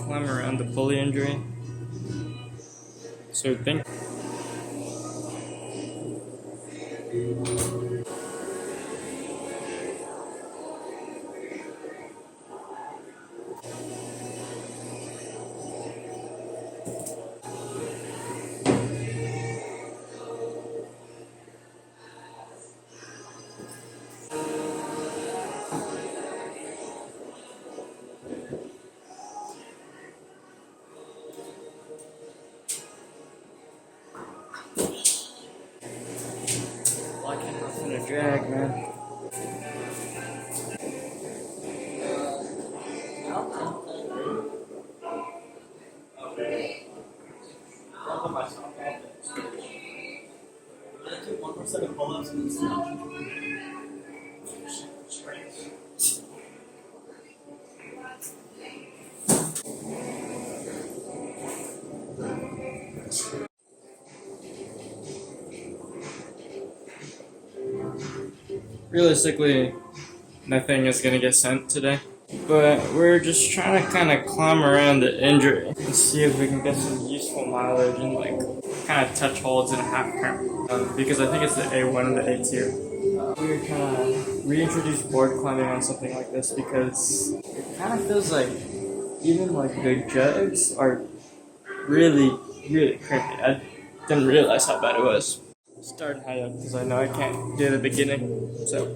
climb around the pulley injury. So think. Locking off in a drag, man. One more set of pull-ups and Realistically, nothing is gonna get sent today. But we're just trying to kind of climb around the injury and see if we can get some useful mileage and like kind of touch holds in a half turn. Because I think it's the A1 and the A2. We're trying to reintroduce board climbing on something like this because it kind of feels like even like the jugs are really, really crimpy. I didn't realize how bad it was. Starting high up because I know I can't do the beginning. So.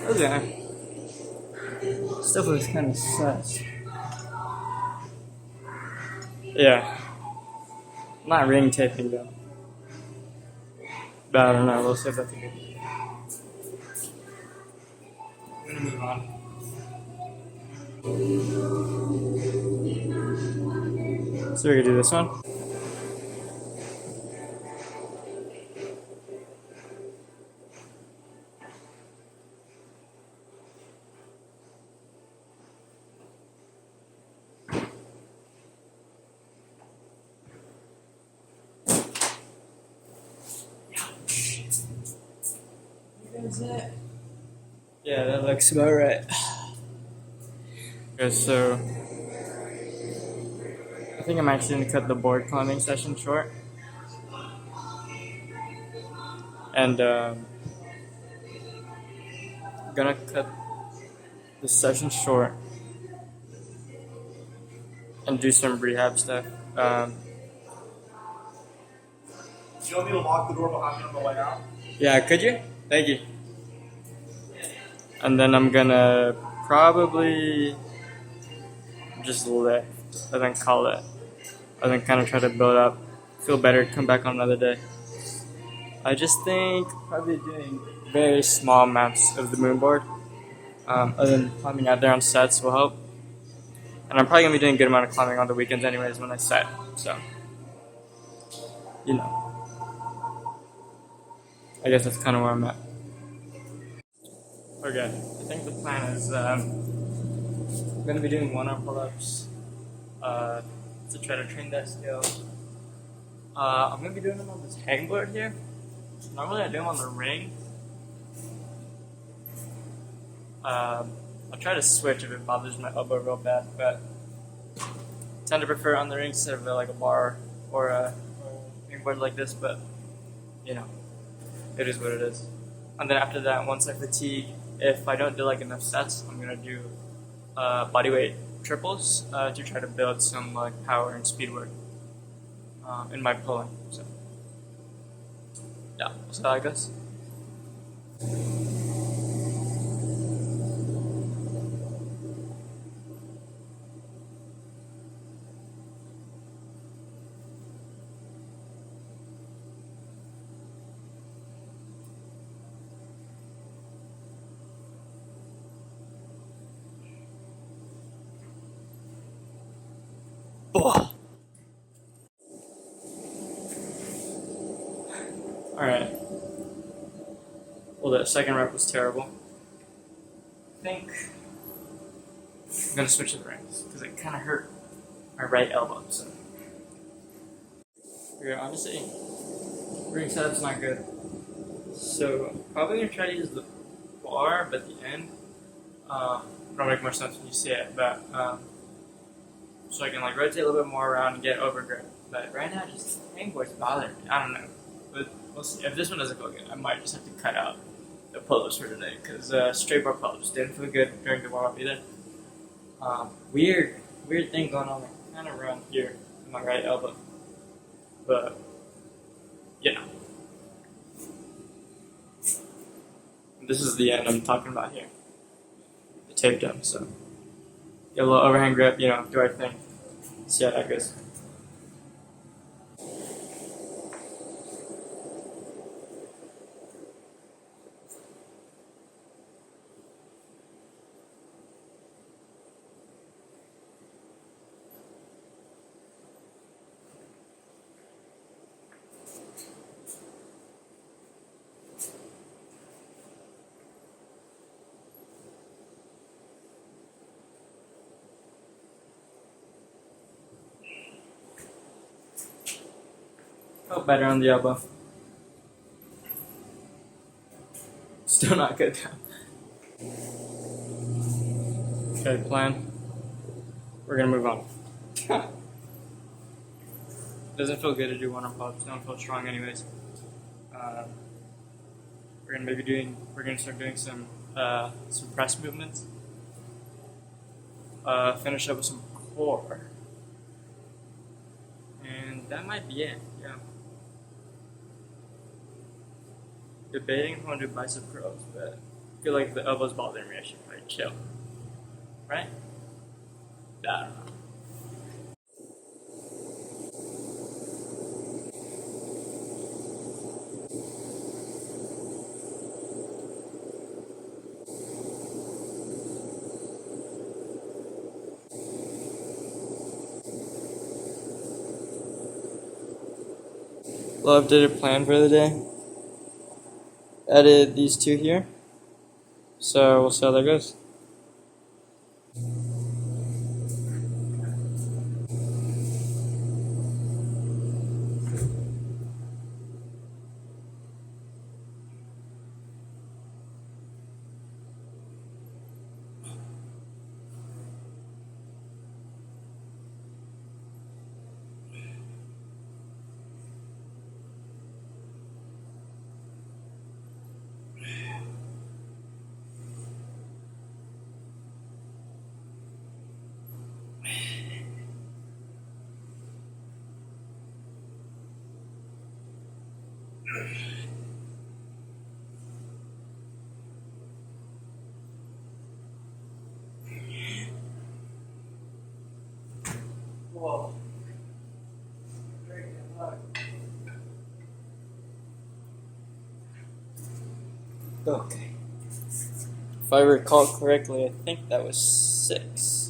Okay. Stuff was kind of sus. Yeah. Not ring taping though. But I don't know, we'll see if that's a good. I'm gonna move on. So we're gonna do this one. Yeah, that looks about right. Okay, so I think I'm actually gonna cut the board climbing session short. And I'm gonna cut the session short and do some rehab stuff. Do you want me to lock the door behind me on the way out? Yeah, could you? Thank you. And then I'm gonna probably just lift and then call it. And then kind of try to build up, feel better, come back on another day. I just think probably doing very small amounts of the moon board, other than climbing out there on sets will help. And I'm probably gonna be doing a good amount of climbing on the weekends anyways when I set, so, you know. I guess that's kind of where I'm at. Okay, I think the plan is I'm gonna be doing one-arm pull-ups to try to train that skill. I'm gonna be doing them on this hangboard here. Normally I do them on the ring. I'll try to switch if it bothers my elbow real bad, but I tend to prefer on the ring instead of like a bar or a hangboard like this, but you know, it is what it is. And then after that, once I fatigue, if I don't do like enough sets, I'm gonna do bodyweight triples to try to build some like power and speed work in my pulling. So yeah, so I guess. Oh. Alright. Well, the second rep was terrible. I think I'm gonna switch to the rings because it kind of hurt my right elbow. So, yeah, honestly, ring setup's not good. So, probably gonna try to use the bar, but at the end, it'll make more sense when you see it. But so I can like rotate a little bit more around and get over grip. But right now, just hangboard's bothering me. I don't know. But we'll see. If this one doesn't go good, I might just have to cut out the pull-ups for today because straight bar pull-ups didn't feel good during the warm-up either. Weird thing going on kind of around here in my right elbow. But yeah, this is the end I'm talking about here. The tape done, so get a little overhand grip. You know, do our thing. See how that goes. Felt better on the elbow. Still not good though. Okay, plan. We're gonna move on. Doesn't feel good to do one-arm pull-ups. Don't feel strong anyways. We're gonna start doing some press movements. Finish up with some core. And that might be it, yeah. Debating if I want to do bicep curls, but I feel like the elbow's bothering me. I should probably chill. Right? I don't know. Well, updated plan for the day. Added these two here. So we'll see how that goes. Whoa. Okay. If I recall correctly, I think that was 6.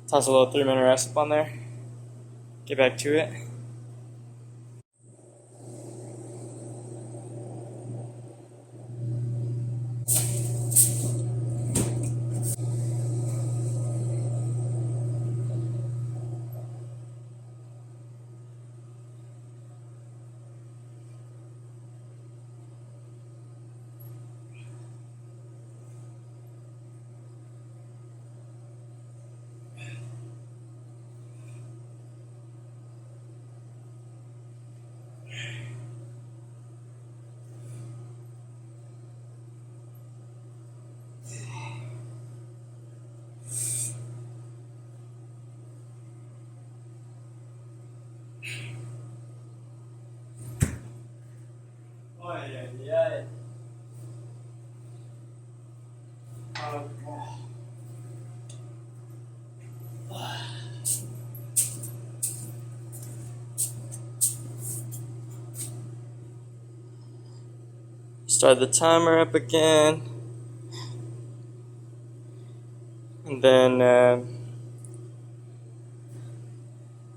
Toss a little 3-minute rest up on there. Get back to it. Oh yeah, yeah. Oh god. Start the timer up again, and then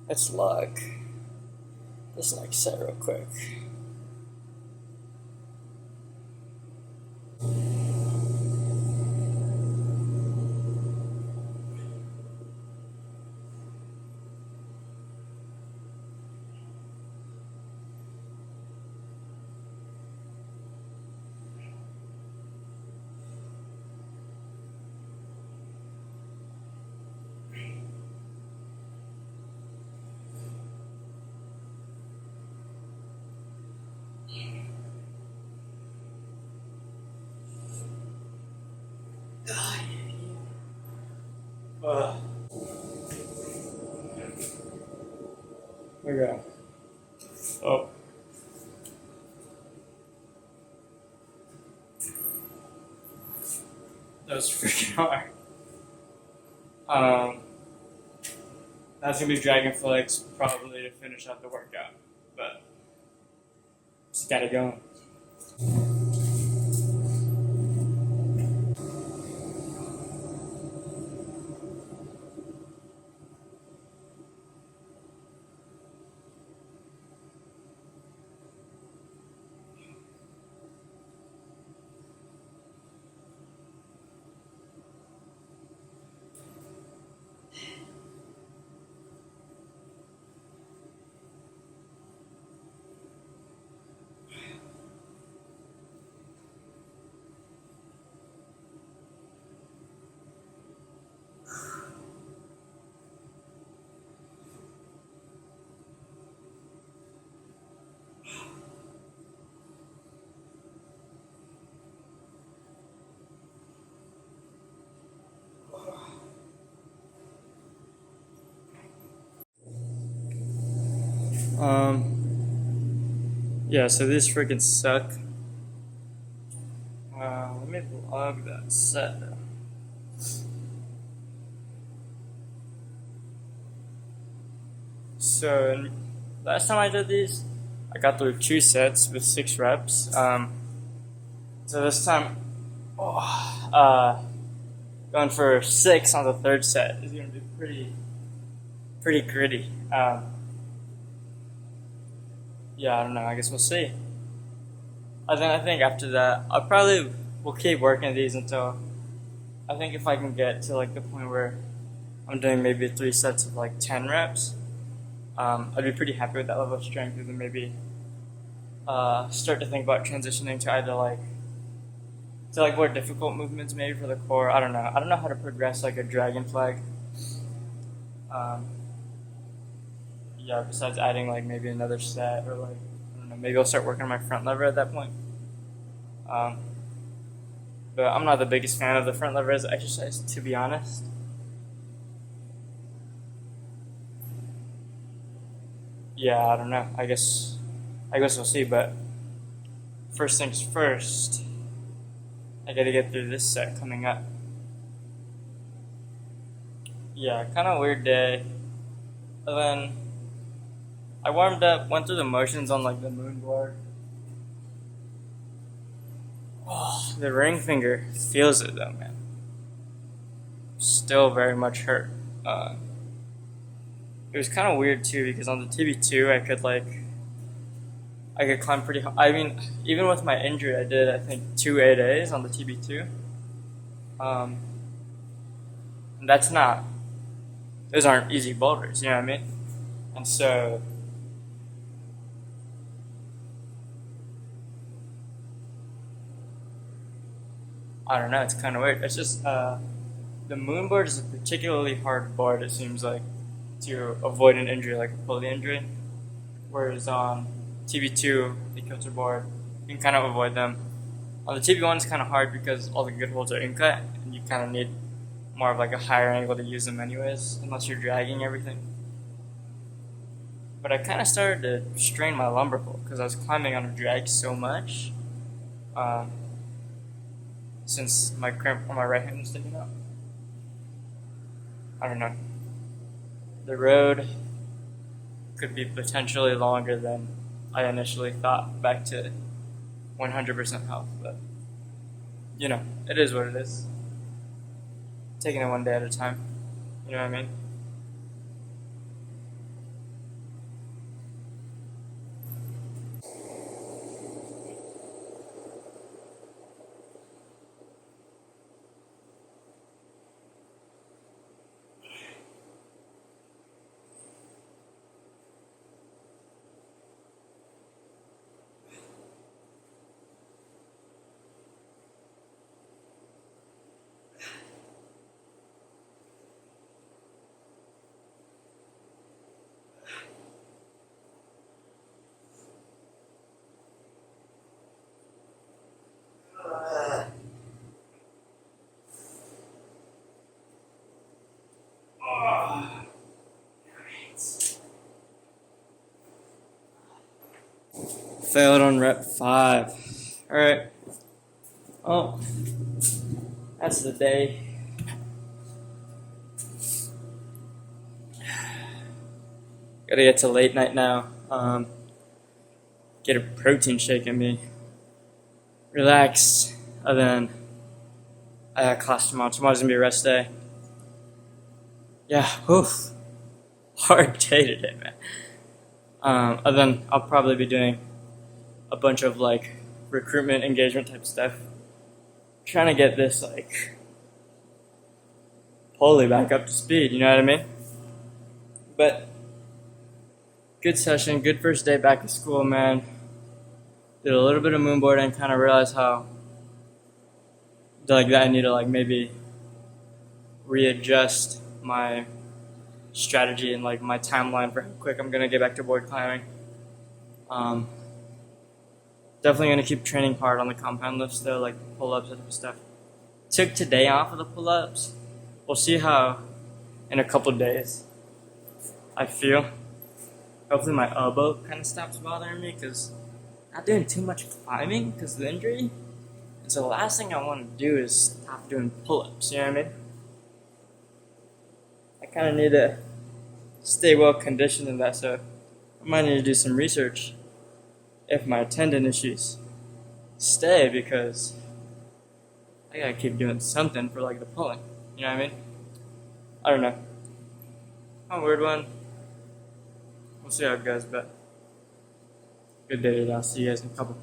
let's log. Let's like set real quick. Okay. Oh. That was freaking hard. That's gonna be Dragon Flex probably to finish out the workout, but just gotta go. Yeah, so these freaking suck. Let me log that set. So, last time I did these, I got through 2 sets with 6 reps. So this time, going for 6 on the 3rd set is going to be pretty gritty. Yeah, I don't know. I guess we'll see. I think after that, I probably will keep working these until I think if I can get to like the point where I'm doing maybe 3 sets of like 10 reps, I'd be pretty happy with that level of strength, and then maybe start to think about transitioning to either like more difficult movements maybe for the core. I don't know. I don't know how to progress like a dragon flag. Yeah, besides adding like maybe another set or like I don't know, maybe I'll start working on my front lever at that point. But I'm not the biggest fan of the front lever as an exercise, to be honest. Yeah, I don't know. I guess we'll see. But first things first, I gotta get through this set coming up. Yeah, kind of weird day. And then I warmed up, went through the motions on like the moon board. Oh, the ring finger feels it though, man. Still very much hurt. It was kind of weird too because on the TB2 I could climb pretty high. I mean, even with my injury, I did I think 2 8As on the TB2. And those aren't easy boulders, you know what I mean? And so I don't know, it's kind of weird. It's just the moon board is a particularly hard board, it seems like, to avoid an injury like a pulley injury, whereas on TB2, the kilter board, you can kind of avoid them. On the TB1, it's kind of hard because all the good holds are in-cut, and you kind of need more of like a higher angle to use them anyways, unless you're dragging everything. But I kind of started to strain my lumbar pull because I was climbing on a drag so much. Since my cramp on my right hand was sticking out. I don't know. The road could be potentially longer than I initially thought back to 100% health, but you know, it is what it is. Taking it one day at a time. You know what I mean? Failed on rep 5. Alright. Oh, that's the day. Gotta get to late night now. Get a protein shake in me. Relax. And then I got class tomorrow. Tomorrow's gonna be a rest day. Yeah, oof. Hard day today, man. And then I'll probably be doing a bunch of like recruitment engagement type stuff. Trying to get this like pulley back up to speed, you know what I mean? But good session, good first day back to school, man. Did a little bit of moonboarding and kind of realized how like that I need to like maybe readjust my strategy and like my timeline for how quick I'm gonna get back to board climbing. Definitely gonna keep training hard on the compound lifts though, like pull-ups and stuff. Took today off of the pull-ups. We'll see how in a couple days I feel. Hopefully my elbow kind of stops bothering me because I'm not doing too much climbing because of the injury. And so the last thing I want to do is stop doing pull-ups, you know what I mean? I kind of need to stay well conditioned in that, so I might need to do some research if my tendon issues stay because I gotta keep doing something for like the pulling, you know what I mean? I don't know. A weird one. We'll see how it goes, but good day today. I'll see you guys in a couple.